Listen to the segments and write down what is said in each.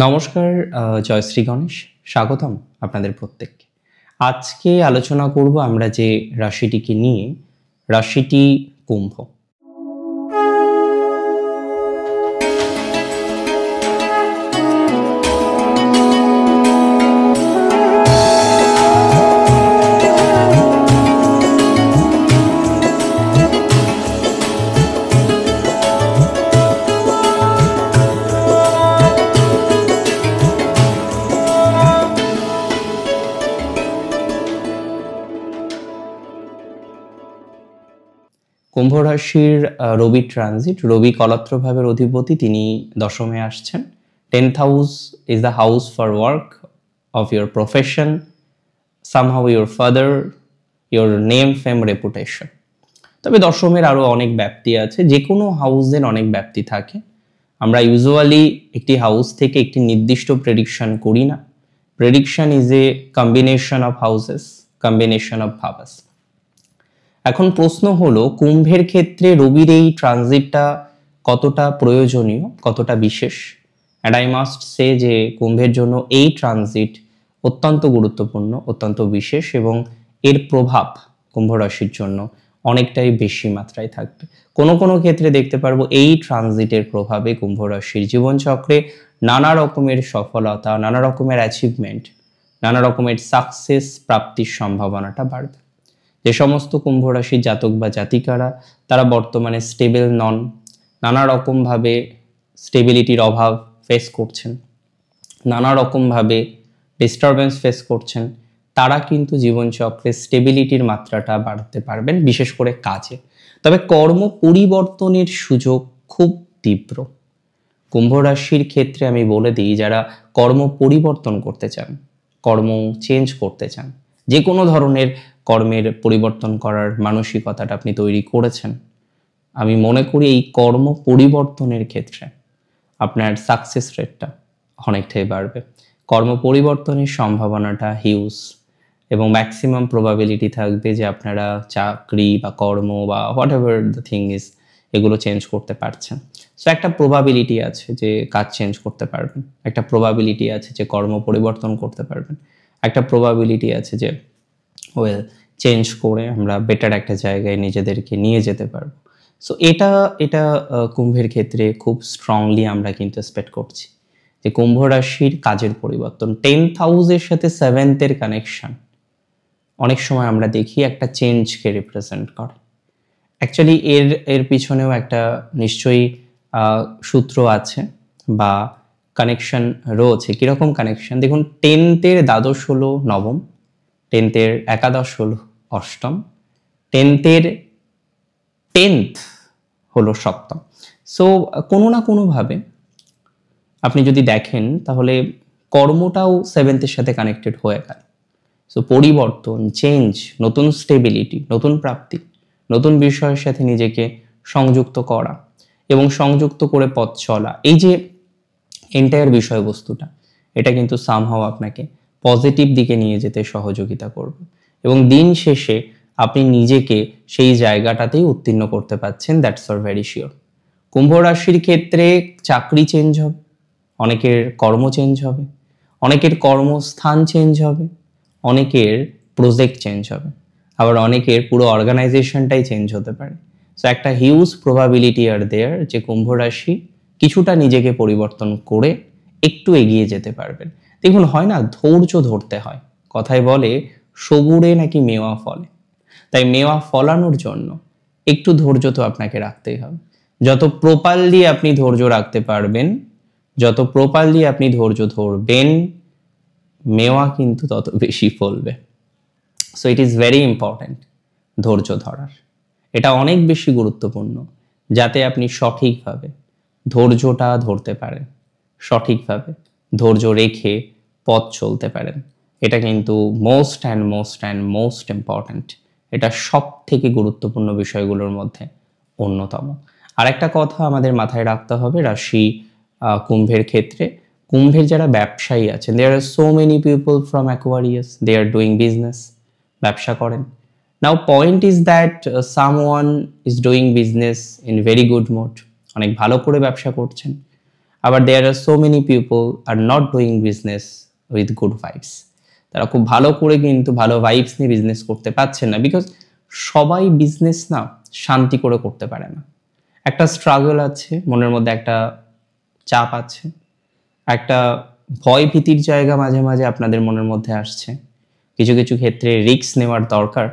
নমস্কার, জয়শ্রী গণেশ, স্বাগতম আপনাদের প্রত্যেককে। আজকে আলোচনা করব আমরা যে রাশিটিকে নিয়ে, রাশিটি কুম্ভ। কুম্ভ রাশির রবি ট্রানজিট, রবি কলত্রভাবের অধিপতি, তিনি দশমে আসছেন। 10th house is the house for work of your profession, somehow your father, your name, fame, reputation. তবে দশমের আরও অনেক ব্যাপ্তি আছে, যে কোনো হাউসের অনেক ব্যাপ্তি থাকে। আমরা ইউজুয়ালি একটি হাউস থেকে একটি নির্দিষ্ট প্রেডিকশন করি না। Prediction is a combination of houses, combination of ভাবাস। এখন প্রশ্ন হলো, কুম্ভের ক্ষেত্রে রবির এই ট্রানজিটটা কতটা প্রয়োজনীয়, কতটা বিশেষ। অ্যান্ড আই মাস্ট সে যে কুম্ভের জন্য এই ট্রানজিট অত্যন্ত গুরুত্বপূর্ণ, অত্যন্ত বিশেষ, এবং এর প্রভাব কুম্ভ রাশির জন্য অনেকটাই বেশি মাত্রায় থাকবে। কোনো কোনো ক্ষেত্রে দেখতে পারবো এই ট্রানজিটের প্রভাবে কুম্ভ রাশির জীবনচক্রে নানা রকমের সফলতা, নানা রকমের অ্যাচিভমেন্ট, নানা রকমের সাকসেস প্রাপ্তির সম্ভাবনাটা বাড়বে। যে সমস্ত কুম্ভ রাশির জাতক বা জাতিকারা তারা বর্তমানে স্টেবল নন, নানা রকমভাবে স্টেবিলিটির অভাব ফেস করছেন, নানা রকমভাবে ডিস্টারবেন্স ফেস করছেন, তারা কিন্তু জীবনচক্রে স্টেবিলিটির মাত্রাটা বাড়াতে পারবেন, বিশেষ করে কাজে। তবে কর্ম পরিবর্তনের সুযোগ খুব তীব্র। কুম্ভ রাশির ক্ষেত্রে আমি বলে দিই, যারা কর্ম পরিবর্তন করতে চান, কর্ম চেঞ্জ করতে চান, যে কোনো ধরনের কর্মের পরিবর্তন করার মানসিকতাটা আপনি তৈরি করেছেন, আমি মনে করি এই কর্ম পরিবর্তনের ক্ষেত্রে আপনার সাকসেস রেটটা অনেকটাই বাড়বে। কর্ম পরিবর্তনের সম্ভাবনাটা হিউজ, এবং ম্যাক্সিমাম প্রবাবিলিটি থাকবে যে আপনারা চাকরি বা কর্ম বা what ever the thing is, এগুলো চেঞ্জ করতে পারছেন। সো একটা প্রবাবিলিটি আছে যে কাজ চেঞ্জ করতে পারবেন, একটা প্রবাবিলিটি আছে যে কর্ম পরিবর্তন করতে পারবেন, একটা প্রবাবিলিটি আছে যে চেঞ্জ করে আমরা বেটার একটা জায়গায় নিজেদেরকে নিয়ে যেতে পারবো। সো এটা কুম্ভের ক্ষেত্রে খুব স্ট্রংলি আমরা কিন্তু এক্সপেক্ট করছি যে কুম্ভ রাশির কাজের পরিবর্তন। 10th হাউসের সাথে 7th এর কানেকশন অনেক সময় আমরা দেখি একটা চেঞ্জকে রিপ্রেজেন্ট করে। অ্যাকচুয়ালি এর পিছনেও একটা নিশ্চয়ই সূত্র আছে বা কানেকশন রয়েছে। কীরকম কানেকশন? দেখুন, 10th এর দ্বাদশ হলো নবম, 10th এর একাদশ হলো অষ্টম, 10th এর 10th হলো সপ্তম। সো কোনো না কোনোভাবে আপনি যদি দেখেন তাহলে কর্মটাও 7th এর সাথে কানেক্টেড হয়ে গেল। সো পরিবর্তন, চেঞ্জ, নতুন স্টেবিলিটি, নতুন প্রাপ্তি, নতুন বিষয়ের সাথে নিজেকে সংযুক্ত করা এবং সংযুক্ত করে পথ চলা, এই যে এন্টায়ার বিষয়বস্তুটা, এটা কিন্তু সামহাও আপনাকে পজিটিভ দিকে নিয়ে যেতে সহযোগিতা করবে, এবং দিন শেষে আপনি নিজেকে সেই জায়গাটাতেই উত্তীর্ণ করতে পারছেন। That's for very sure. Kumbha রাশির ক্ষেত্রে চাকরি চেঞ্জ হবে, অনেকের কর্ম চেঞ্জ হবে, অনেকের কর্মস্থান চেঞ্জ হবে, অনেকের প্রজেক্ট চেঞ্জ হবে, আবার অনেকের পুরো অর্গানাইজেশনটাই চেঞ্জ হতে পারে। সো একটা হিউজ প্রবাবিলিটি আর দেয়ার যে কুম্ভ রাশি কিছুটা নিজেকে পরিবর্তন করে একটু এগিয়ে যেতে পারবেন। দেখুন, হয় না, ধৈর্য ধরতে হয়। কথায় বলে সবুরে নাকি মেওয়া ফলে। তাই মেওয়া ফলানোর জন্য একটু ধৈর্য তো আপনাকে রাখতেই হবে। যত প্রপারলি আপনি ধৈর্য রাখতে পারবেন, যত প্রপারলি আপনি ধৈর্য ধরবেন, মেওয়া কিন্তু তত বেশি ফলবে। So it is very important ধৈর্য ধরার। এটা অনেক বেশি গুরুত্বপূর্ণ যাতে আপনি সঠিকভাবে ধৈর্যটা ধরতে পারেন, সঠিকভাবে ধৈর্য রেখে পথ চলতে পারেন। এটা কিন্তু মোস্ট ইম্পর্ট্যান্ট। এটা সব থেকে গুরুত্বপূর্ণ বিষয়গুলোর মধ্যে অন্যতম। আরেকটা কথা আমাদের মাথায় রাখতে হবে রাশি কুম্ভের ক্ষেত্রে, কুম্ভের যারা ব্যবসায়ী আছেন, there are so many people from Aquarius, they are doing business, ব্যবসা করেন। Now point is that someone is doing business in very good mode, অনেক ভালো করে ব্যবসা করছেন, আবার there are so many people are not doing business with good vibes. তারা খুব ভালো করে কিন্তু ভালো ভাইবস নিয়ে বিজনেস করতে পারছেন না, বিকজ সবাই বিজনেস না শান্তি করে করতে পারে না। একটা স্ট্রাগল আছে, মনের মধ্যে একটা চাপ আছে, একটা ভয় ভীতির জায়গা মাঝে মাঝে আপনাদের মনের মধ্যে আসছে। কিছু কিছু ক্ষেত্রে রিস্ক নেওয়ার দরকার,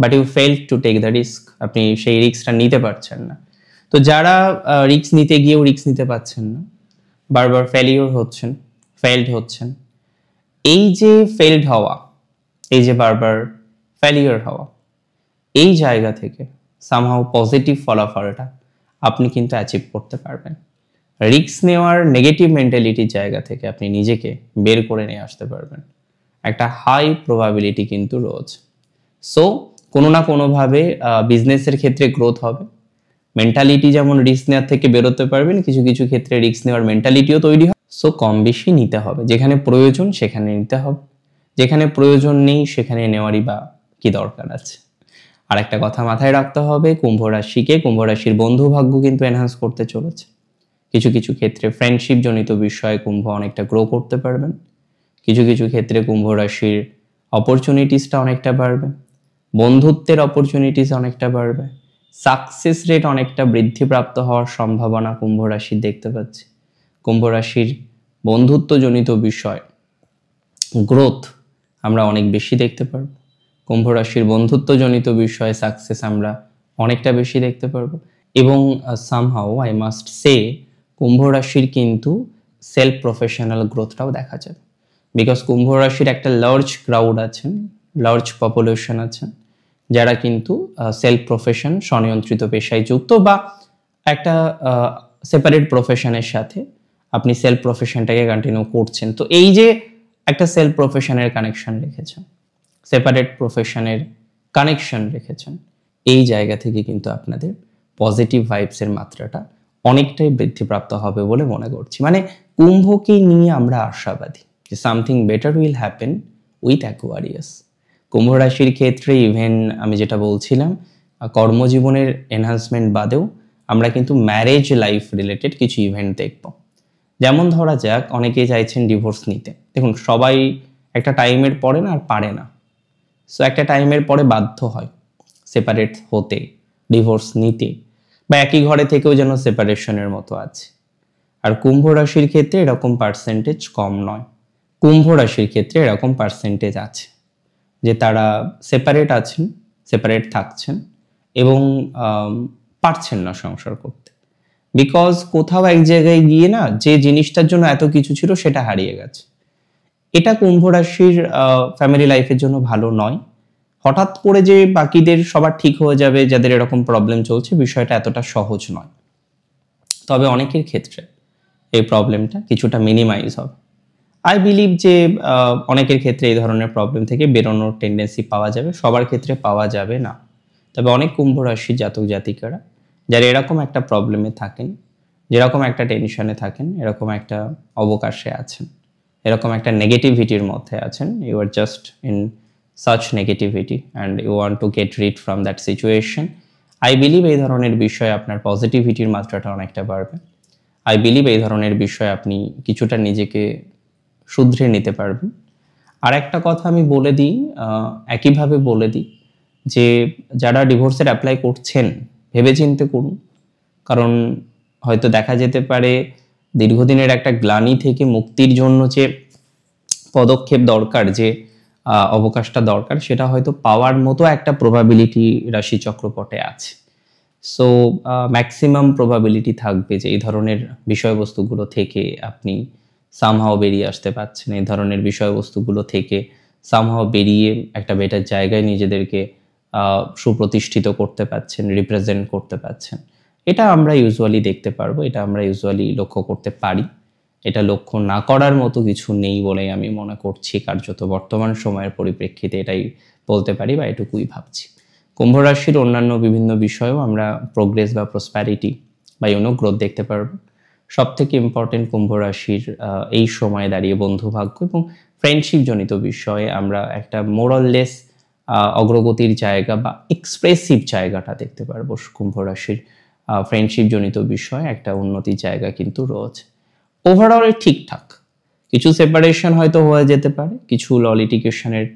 but you fail to take the risk. আপনি সেই রিস্কটা নিতে পারছেন না। তো যারা রিস্ক নিতে গিয়েও রিস্ক নিতে পারছেন না, বারবার ফেলড হচ্ছেন, এই যে ফেলড হওয়া, এই যে বারবার ফেলিওর হওয়া, এই জায়গা থেকে সামহাও পজিটিভ ফলাফলটা আপনি কিন্তু অ্যাচিভ করতে পারবেন। রিস্ক নেওয়ার নেগেটিভ মেন্টালিটির জায়গা থেকে আপনি নিজেকে বের করে নিয়ে আসতে পারবেন। একটা হাই প্রবাবিলিটি কিন্তু রোজ। সো কোনো না কোনোভাবে বিজনেসের ক্ষেত্রে গ্রোথ হবে। মেন্টালিটি যেমন রিস্ক নেওয়ার থেকে বেরোতে পারবেন, কিছু কিছু ক্ষেত্রে রিস্ক নেওয়ার মেন্টালিটিও তৈরি হয়। সো কম বেশি নিতে হবে, যেখানে প্রয়োজন সেখানে নিতে হবে, যেখানে প্রয়োজন নেই সেখানে নেওয়ারই বা কি দরকার আছে। আর একটা কথা মাথায় রাখতে হবে, কুম্ভ রাশির বন্ধু ভাগ্য কিন্তু এনহান্স করতে চলেছে। কিছু কিছু ক্ষেত্রে ফ্রেন্ডশিপ জনিত বিষয়ে কুম্ভ অনেকটা গ্রো করতে পারবেন। কিছু কিছু ক্ষেত্রে কুম্ভ রাশির অপরচুনিটিসটা অনেকটা বাড়বে, বন্ধুত্বের অপরচুনিটিস অনেকটা বাড়বে, সাকসেস রেট অনেকটা বৃদ্ধিপ্রাপ্ত হওয়ার সম্ভাবনা কুম্ভ রাশির দেখতে পাচ্ছি। কুম্ভ রাশির বন্ধুত্বজনিত বিষয় গ্রোথ আমরা অনেক বেশি দেখতে পারবো। কুম্ভ রাশির বন্ধুত্বজনিত বিষয়ে সাকসেস আমরা অনেকটা বেশি দেখতে পারবো। এবং সামহাও আই মাস্ট সে, কুম্ভ রাশির কিন্তু সেলফ প্রফেশনাল গ্রোথটাও দেখা যাবে। বিকজ কুম্ভ রাশির একটা লার্জ ক্রাউড আছেন, লার্জ পপুলেশন আছেন, যারা কিন্তু সেলফ প্রফেশন স্বনিয়ন্ত্রিত পেশায় যুক্ত, বা একটা সেপারেট প্রফেশনের সাথে আপনি সেলফ প্রফেশনটাকে কন্টিনিউ করছেন। তো এই যে একটা সেলফ প্রফেশনের কানেকশন রেখেছেন, সেপারেট প্রফেশনের কানেকশন রেখেছেন, এই জায়গা থেকে কিন্তু আপনাদের পজিটিভ ভাইবসের মাত্রাটা অনেকটাই বৃদ্ধিপ্রাপ্ত হবে বলে মনে করছি। মানে কুম্ভকে নিয়ে আমরা আশাবাদী যে something better will happen with Aquarius. Kumbha রাশির ক্ষেত্রে ইভেন আমি যেটা বলছিলাম, কর্মজীবনের এনহান্সমেন্ট বাদেও আমরা কিন্তু ম্যারেজ লাইফ রিলেটেড কিছু ইভেন্ট দেখব। যেমন ধরা যাক, অনেকেই চাইছেন ডিভোর্স নিতে। দেখুন, সবাই একটা টাইমের পরে না আর পারে না। সো একটা টাইমের পরে বাধ্য হয় সেপারেট হতে, ডিভোর্স নিতে, বা একই ঘরে থেকেও যেন সেপারেশনের মতো আছে। আর কুম্ভ রাশির ক্ষেত্রে এরকম পার্সেন্টেজ কম নয়। কুম্ভ রাশির ক্ষেত্রে এরকম পার্সেন্টেজ আছে যে তারা সেপারেট আছেন, সেপারেট থাকছেন এবং পারছেন না সংসার করতে। বিকজ কোথাও এক জায়গায় গিয়ে না যে জিনিসটার জন্য এত কিছু ছিল সেটা হারিয়ে গেছে। এটা কুম্ভ রাশির ফ্যামিলি লাইফের জন্য ভালো নয়। হঠাৎ করে যে বাকিদের সবার ঠিক হয়ে যাবে, যাদের এরকম প্রবলেম চলছে, বিষয়টা এতটা সহজ নয়। তবে অনেকের ক্ষেত্রে এই প্রবলেমটা কিছুটা মিনিমাইজ হবে। আই বিলিভ যে অনেকের ক্ষেত্রে এই ধরনের প্রবলেম থেকে বেরোনোর টেন্ডেন্সি পাওয়া যাবে, সবার ক্ষেত্রে পাওয়া যাবে না। তবে অনেক কুম্ভ রাশির জাতক জাতিকারা যারা এরকম একটা প্রবলেমে থাকেন, যেরকম একটা টেনশনে থাকেন, এরকম একটা অবকাশে আছেন, এরকম একটা নেগেটিভিটির মধ্যে আছেন, you are just in such negativity and you want to get rid from that situation, I believe এই ধরনের বিষয়ে আপনার পজিটিভিটির মাত্রাটা অনেকটা বাড়বে। I believe এই ধরনের বিষয়ে আপনি কিছুটা নিজেকে শুধরে নিতে পারবেন। আর একটা কথা আমি বলে দিই, একইভাবে বলে দিই যে যারা ডিভোর্সের অ্যাপ্লাই করছেন ভেবেচিন্তে করুন। কারণ হয়তো দেখা যেতে পারে দীর্ঘদিনের একটা গ্লানি থেকে মুক্তির জন্য যে পদক্ষেপ দরকার, যে অবকাশটা দরকার, সেটা হয়তো পাওয়ার মতো একটা প্রবাবিলিটি রাশি চক্রপটে আছে। সো ম্যাক্সিমাম প্রবাবিলিটি থাকবে যে এই ধরনের বিষয়বস্তুগুলো থেকে আপনি সামহাও বেরিয়ে আসতে পারছেন, এই ধরনের বিষয়বস্তুগুলো থেকে সামহাও বেরিয়ে একটা বেটার জায়গায় নিজেদেরকে সুপ্রতিষ্ঠিত করতে পারছেন, রিপ্রেজেন্ট করতে পারছেন। এটা আমরা ইউজুয়ালি দেখতে পারবো, এটা আমরা ইউজুয়ালি লক্ষ্য করতে পারি। এটা লক্ষ্য না করার মতো কিছু নেই বলেই আমি মনে করছি, কার্যত বর্তমান সময়ের পরিপ্রেক্ষিতে এটাই বলতে পারি বা এটুকুই ভাবছি। কুম্ভ রাশির অন্যান্য বিভিন্ন বিষয়েও আমরা প্রোগ্রেস বা প্রসপ্যারিটি বা গ্রোথ দেখতে পারবো। সব থেকে ইম্পর্টেন্ট কুম্ভ রাশির এই সময়ে দাঁড়িয়ে বন্ধুভাগ্য এবং ফ্রেন্ডশিপ জনিত বিষয়ে আমরা একটা মোরাললেস অগ্রগতির জায়গা বা এক্সপ্রেসিভ জায়গাটা দেখতে পারবো। কুম্ভ রাশির ফ্রেন্ডশিপ জনিত বিষয়ে একটা উন্নতির জায়গা কিন্তু রয়েছে। ওভারঅল ঠিকঠাক। কিছু সেপারেশন হয়তো হয়ে যেতে পারে, কিছু ল লিটিগেশনের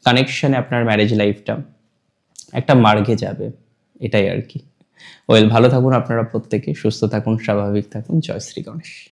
কানেকশনে আপনার ম্যারেজ লাইফটা একটা মার্গে যাবে, এটাই আর কি। ওয়েল, ভালো থাকুন আপনারা প্রত্যেকে, সুস্থ থাকুন, স্বাভাবিক থাকুন। জয় শ্রী গণেশ।